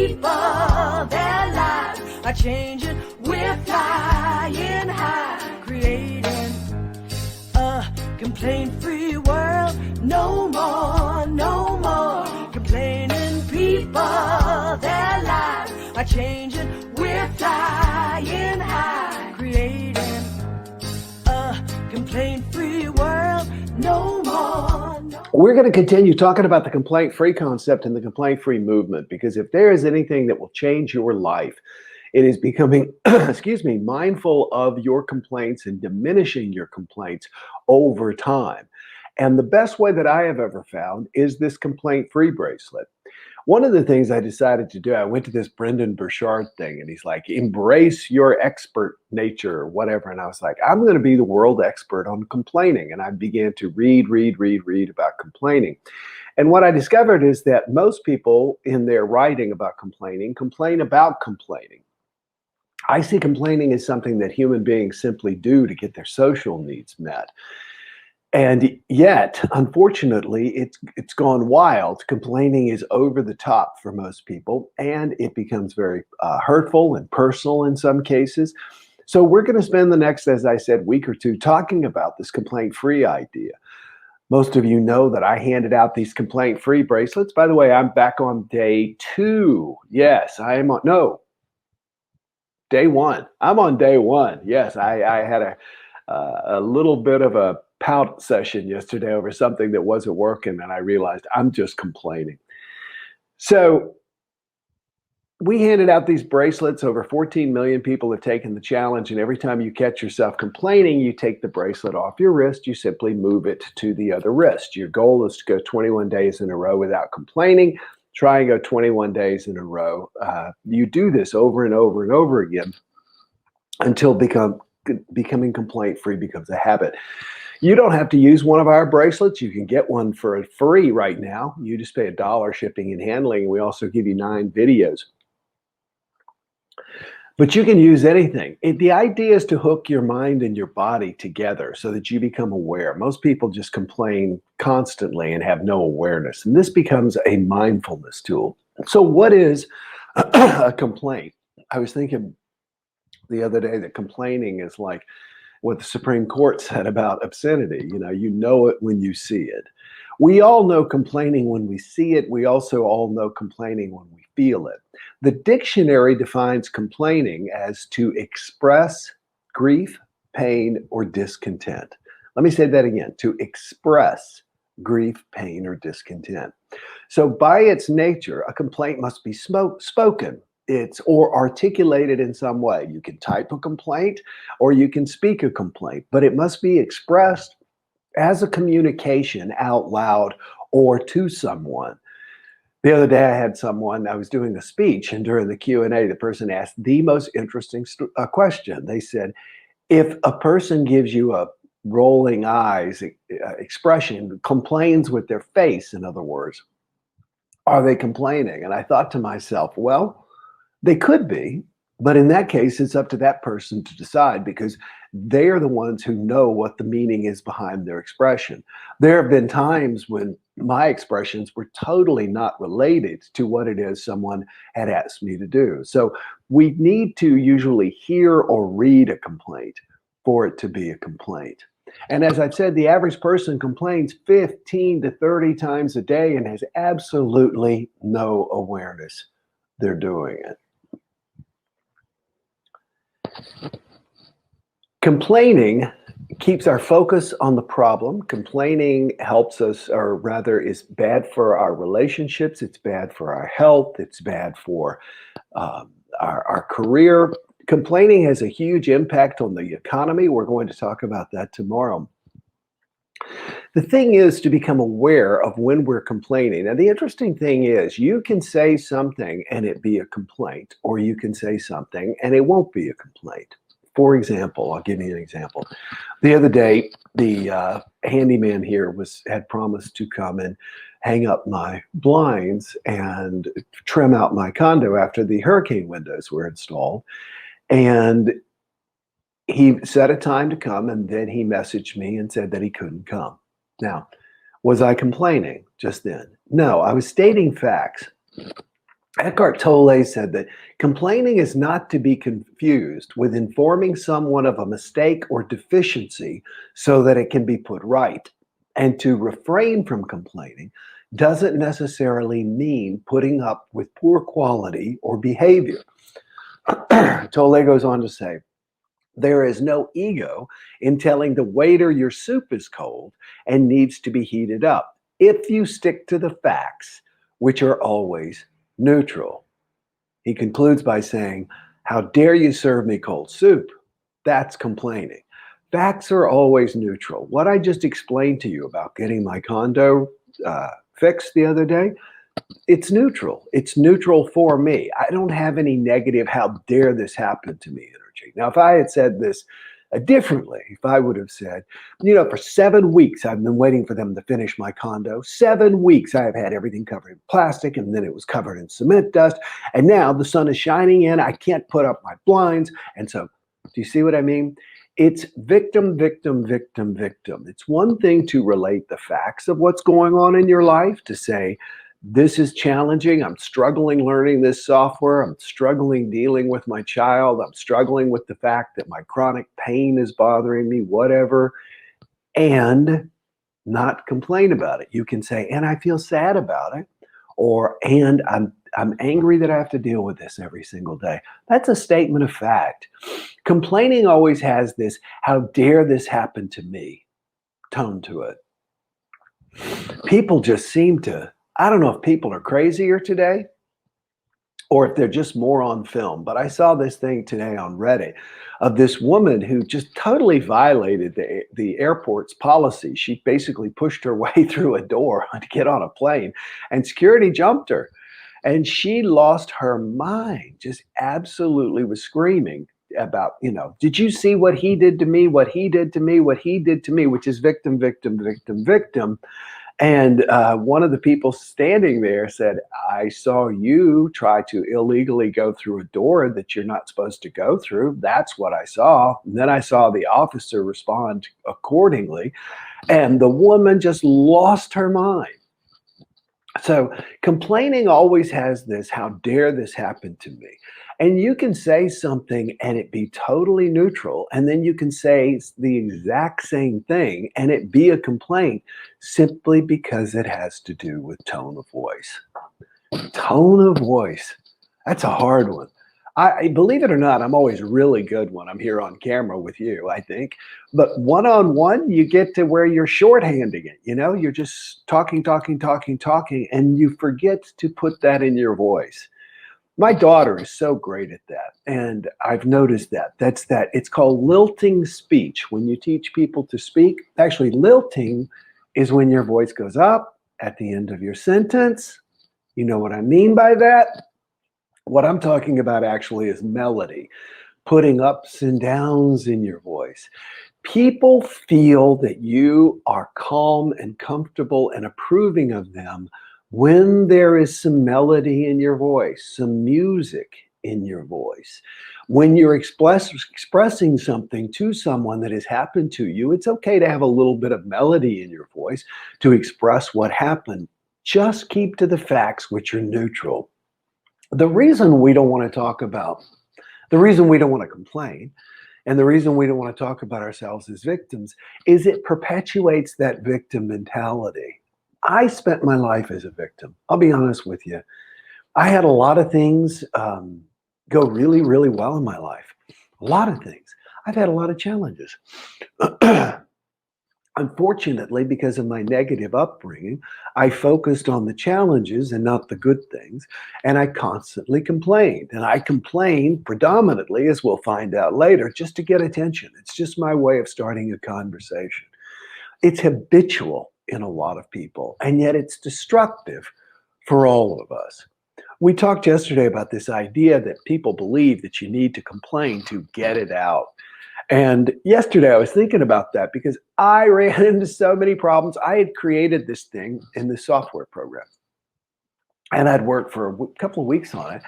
people, their lives are changing. We're flying high, creating a complaint-free world. No more, no more complaining. People, their lives are changing. We're flying high, creating a complaint-free world. No more. We're going to continue talking about the complaint-free concept and the complaint-free movement, because if there is anything that will change your life, it is becoming, mindful of your complaints and diminishing your complaints over time. And the best way that I have ever found is this complaint-free bracelet. One of the things I decided to do, I went to this Brendan Burchard thing, and he's like, embrace your expert nature or whatever. And I was like, I'm going to be the world expert on complaining. And I began to read about complaining. And what I discovered is that most people in their writing about complaining complain about complaining. I see complaining as something that human beings simply do to get their social needs met. And yet, unfortunately, it's gone wild. Complaining is over the top for most people, and it becomes very hurtful and personal in some cases. So we're going to spend the next, as I said, week or two talking about this complaint-free idea. Most of you know that I handed out these complaint-free bracelets. By the way, I'm back on day 2. Yes, I am on, no, day 1. I'm on day 1. Yes, I had a little bit of a pout session yesterday over something that wasn't working, and I realized I'm just complaining. So we handed out these bracelets. Over 14 million people have taken the challenge, and every time you catch yourself complaining, you take the bracelet off your wrist. You simply move it to the other wrist. Your goal is to go 21 days in a row without complaining. Try and go 21 days in a row. You do this over and over and over again until becoming complaint-free becomes a habit. You don't have to use one of our bracelets. You can get one for free right now. You just pay $1 shipping and handling. We also give you 9 videos. But you can use anything. The idea is to hook your mind and your body together so that you become aware. Most people just complain constantly and have no awareness. And this becomes a mindfulness tool. So what is a complaint? I was thinking the other day that complaining is like what the Supreme Court said about obscenity. You know it when you see it. We all know complaining when we see it. We also all know complaining when we feel it. The dictionary defines complaining as to express grief, pain, or discontent. Let me say that again, to express grief, pain, or discontent. So by its nature, a complaint must be spoken. Or articulated in some way. You can type a complaint or you can speak a complaint, but it must be expressed as a communication out loud or to someone. The other day I was doing a speech, and during the Q&A, the person asked the most interesting question. They said, if a person gives you a rolling eyes expression, complains with their face, in other words, are they complaining? And I thought to myself, well, they could be, but in that case, it's up to that person to decide, because they are the ones who know what the meaning is behind their expression. There have been times when my expressions were totally not related to what it is someone had asked me to do. So we need to usually hear or read a complaint for it to be a complaint. And as I've said, the average person complains 15 to 30 times a day and has absolutely no awareness they're doing it. Complaining keeps our focus on the problem. Complaining helps us, or rather is bad for our relationships. It's bad for our health. It's bad for our career. Complaining has a huge impact on the economy. We're going to talk about that tomorrow. The thing is to become aware of when we're complaining. And the interesting thing is you can say something and it be a complaint, or you can say something and it won't be a complaint. For example, I'll give you an example. The other day, the handyman here had promised to come and hang up my blinds and trim out my condo after the hurricane windows were installed. And he set a time to come, and then he messaged me and said that he couldn't come. Now, was I complaining just then? No, I was stating facts. Eckhart Tolle said that complaining is not to be confused with informing someone of a mistake or deficiency so that it can be put right. And to refrain from complaining doesn't necessarily mean putting up with poor quality or behavior. Tolle goes on to say, there is no ego in telling the waiter your soup is cold and needs to be heated up if you stick to the facts, which are always neutral. He concludes by saying, how dare you serve me cold soup? That's complaining. Facts are always neutral. What I just explained to you about getting my condo fixed the other day, it's neutral. It's neutral for me. I don't have any negative, how dare this happen to me energy. Now, if I had said this differently, if I would have said, for 7 weeks, I've been waiting for them to finish my condo. 7 weeks, I have had everything covered in plastic, and then it was covered in cement dust. And now the sun is shining in. I can't put up my blinds. And so, do you see what I mean? It's victim, victim, victim, victim. It's one thing to relate the facts of what's going on in your life, to say, this is challenging. I'm struggling learning this software. I'm struggling dealing with my child. I'm struggling with the fact that my chronic pain is bothering me, whatever, and not complain about it. You can say, and I feel sad about it, or, and I'm angry that I have to deal with this every single day. That's a statement of fact. Complaining always has this, how dare this happen to me, tone to it. People just seem to, I don't know if people are crazier today or if they're just more on film, but I saw this thing today on Reddit of this woman who just totally violated the airport's policy. She basically pushed her way through a door to get on a plane, and security jumped her. And she lost her mind, just absolutely was screaming about, did you see what he did to me, what he did to me, what he did to me, which is victim, victim, victim, victim. And one of the people standing there said, I saw you try to illegally go through a door that you're not supposed to go through. That's what I saw. And then I saw the officer respond accordingly. And the woman just lost her mind. So complaining always has this, how dare this happen to me? And you can say something and it be totally neutral. And then you can say the exact same thing and it be a complaint simply because it has to do with tone of voice. Tone of voice. That's a hard one. I believe it or not, I'm always really good when I'm here on camera with you, I think. But one-on-one, you get to where you're shorthanding it. You're just talking, and you forget to put that in your voice. My daughter is so great at that, and I've noticed that. It's called lilting speech. When you teach people to speak, actually lilting is when your voice goes up at the end of your sentence. You know what I mean by that? What I'm talking about actually is melody, putting ups and downs in your voice. People feel that you are calm and comfortable and approving of them when there is some melody in your voice, some music in your voice. When you're expressing something to someone that has happened to you, it's okay to have a little bit of melody in your voice to express what happened. Just keep to the facts, which are neutral. The reason we don't want to talk about, the reason we don't want to complain, and the reason we don't want to talk about ourselves as victims is it perpetuates that victim mentality. I spent my life as a victim. I'll be honest with you. I had a lot of things go really, really well in my life. A lot of things. I've had a lot of challenges. Unfortunately, because of my negative upbringing, I focused on the challenges and not the good things, and I constantly complained. And I complained predominantly, as we'll find out later, just to get attention. It's just my way of starting a conversation. It's habitual in a lot of people, and yet it's destructive for all of us. We talked yesterday about this idea that people believe that you need to complain to get it out. And yesterday I was thinking about that because I ran into so many problems. I had created this thing in the software program, and I'd worked for a couple of weeks on it,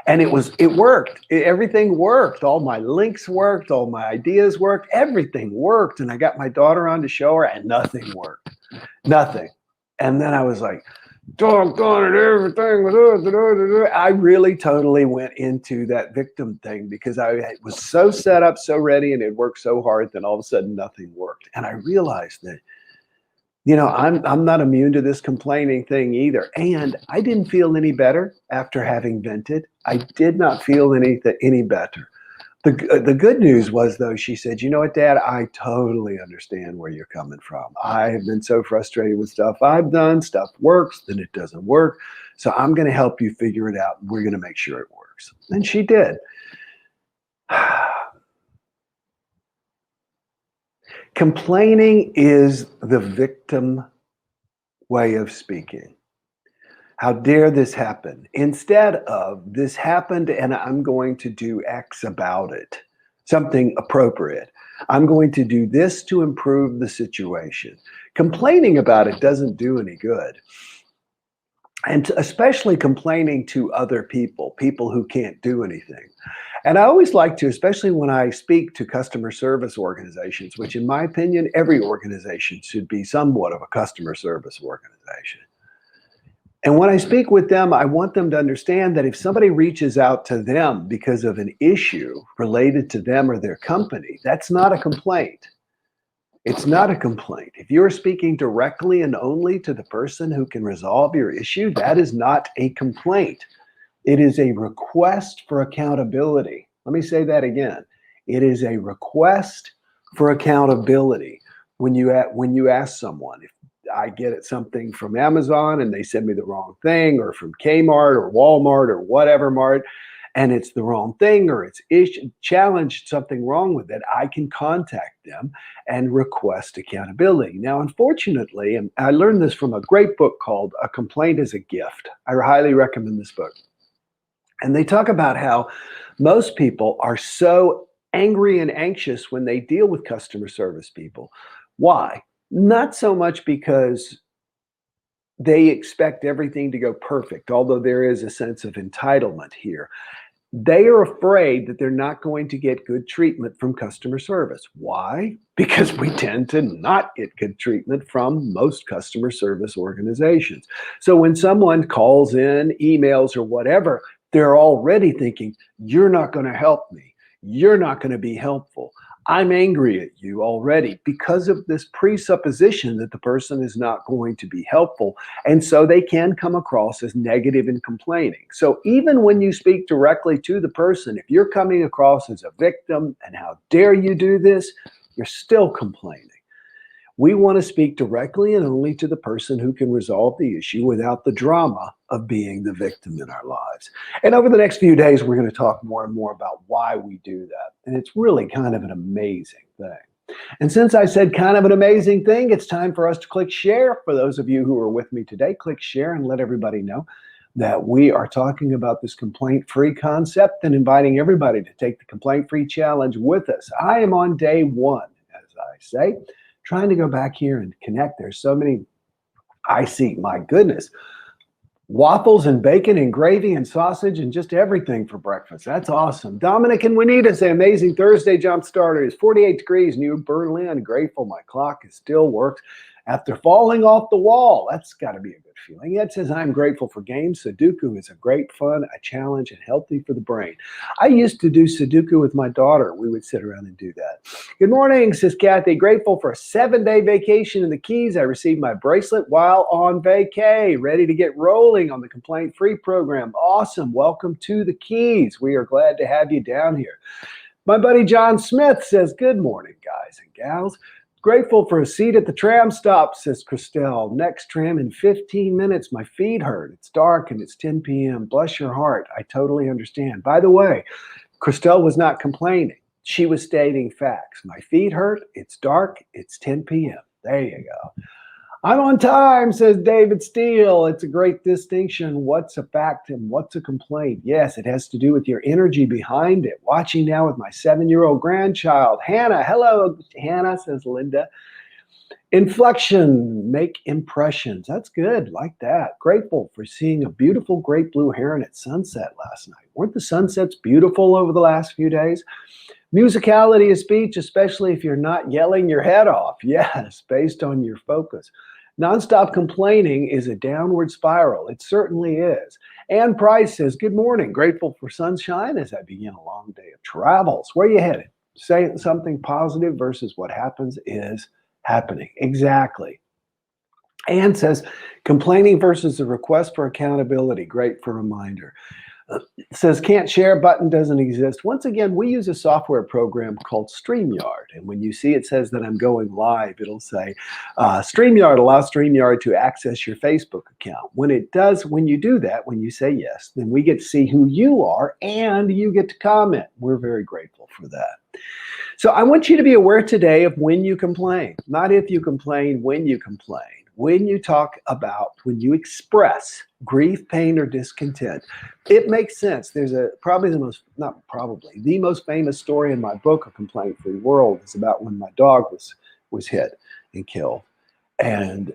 and it worked. Everything worked. All my links worked. All my ideas worked. Everything worked. And I got my daughter on to show her, and nothing worked. Nothing. And then I was like, doggone it, everything was. I really totally went into that victim thing because I was so set up, so ready, and it worked so hard. Then all of a sudden, nothing worked, and I realized that I'm not immune to this complaining thing either. And I didn't feel any better after having vented. I did not feel any better. The good news was, though, she said, you know what, Dad, I totally understand where you're coming from. I have been so frustrated with stuff I've done. Stuff works, then it doesn't work. So I'm going to help you figure it out. We're going to make sure it works. And she did. Complaining is the victim way of speaking. How dare this happen? Instead of this happened and I'm going to do X about it, something appropriate. I'm going to do this to improve the situation. Complaining about it doesn't do any good. And especially complaining to other people, people who can't do anything. And I always like to, especially when I speak to customer service organizations, which in my opinion, every organization should be somewhat of a customer service organization. And when I speak with them, I want them to understand that if somebody reaches out to them because of an issue related to them or their company, that's not a complaint. It's not a complaint. If you're speaking directly and only to the person who can resolve your issue, that is not a complaint. It is a request for accountability. Let me say that again. It is a request for accountability. When you ask someone, if I get something from Amazon and they send me the wrong thing, or from Kmart or Walmart or whatever mart, and it's the wrong thing, or it's challenged something wrong with it, I can contact them and request accountability. Now, unfortunately, and I learned this from a great book called A Complaint is a Gift. I highly recommend this book. And they talk about how most people are so angry and anxious when they deal with customer service people. Why? Not so much because they expect everything to go perfect, although there is a sense of entitlement here. They are afraid that they're not going to get good treatment from customer service. Why? Because we tend to not get good treatment from most customer service organizations. So when someone calls in, emails, or whatever, they're already thinking, you're not going to help me. You're not going to be helpful. I'm angry at you already because of this presupposition that the person is not going to be helpful. And so they can come across as negative and complaining. So even when you speak directly to the person, if you're coming across as a victim and how dare you do this, you're still complaining. We want to speak directly and only to the person who can resolve the issue without the drama of being the victim in our lives. And over the next few days, we're going to talk more and more about why we do that. And it's really kind of an amazing thing. And since I said kind of an amazing thing, it's time for us to click share. For those of you who are with me today, click share and let everybody know that we are talking about this complaint-free concept and inviting everybody to take the complaint-free challenge with us. I am on day one, as I say, trying to go back here and connect. There's so many, I see, my goodness, waffles and bacon and gravy and sausage and just everything for breakfast. That's awesome. Dominic and Juanita say, amazing Thursday jump starter is 48 degrees, New Berlin. Grateful my clock still works after falling off the wall. That's got to be a good feeling. It says, I'm grateful for games. Sudoku is a great fun, a challenge, and healthy for the brain. I used to do Sudoku with my daughter. We would sit around and do that. Good morning, says Kathy. Grateful for a 7-day vacation in the Keys. I received my bracelet while on vacay. Ready to get rolling on the complaint-free program. Awesome. Welcome to the Keys. We are glad to have you down here. My buddy John Smith says, good morning, guys and gals. Grateful for a seat at the tram stop, says Christelle. Next tram in 15 minutes. My feet hurt. It's dark and it's 10 p.m. Bless your heart. I totally understand. By the way, Christelle was not complaining. She was stating facts. My feet hurt. It's dark. It's 10 p.m. There you go. I'm on time, says David Steele. It's a great distinction. What's a fact and what's a complaint? Yes, it has to do with your energy behind it. Watching now with my 7-year-old grandchild, Hannah. Hello, Hannah, says Linda. Inflection, make impressions. That's good, like that. Grateful for seeing a beautiful great blue heron at sunset last night. Weren't the sunsets beautiful over the last few days? Musicality of speech, especially if you're not yelling your head off. Yes, based on your focus. Nonstop complaining is a downward spiral. It certainly is. Ann Price says, good morning. Grateful for sunshine as I begin a long day of travels. Where are you headed? Say something positive versus what happens is happening. Exactly. Ann says, complaining versus a request for accountability. Great for reminder. Says can't share button doesn't exist. Once again, we use a software program called StreamYard. And when you see it says that I'm going live, it'll say StreamYard allows StreamYard to access your Facebook account. When you do that, when you say yes, then we get to see who you are and you get to comment. We're very grateful for that. So I want you to be aware today of when you complain, not if you complain, when you complain. When you when you express grief, pain, or discontent, it makes sense. There's the most famous story in my book, A Complaint-Free World, is about when my dog was hit and killed. And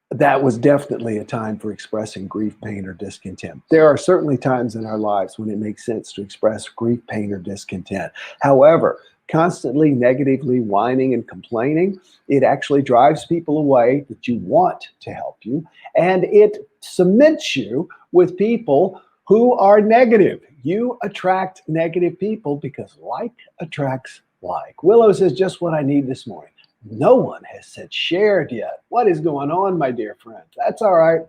that was definitely a time for expressing grief, pain, or discontent. There are certainly times in our lives when it makes sense to express grief, pain, or discontent. However, constantly negatively whining and complaining, it actually drives people away that you want to help you, and it cements you with people who are negative. You attract negative people because like attracts like. Willow says, just what I need this morning. No one has said shared yet. What is going on, my dear friend? That's all right.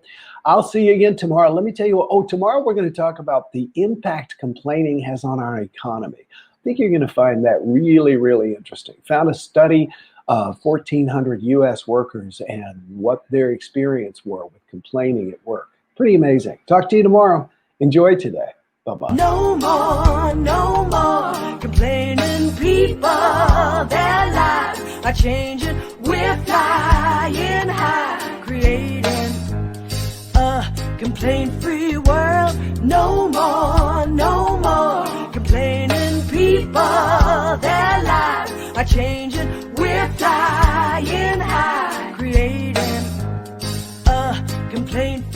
I'll see you again tomorrow. Let me tell you, tomorrow we're going to talk about the impact complaining has on our economy. I think you're going to find that really, really interesting. Found a study of 1,400 U.S. workers and what their experience were with complaining at work. Pretty amazing. Talk to you tomorrow. Enjoy today. Bye-bye. No more complaining people. Their lives are changing. We're flying high, creating a complaint-free world. No more complaining people. Their lives are changing. We're flying high, creating a complaint-free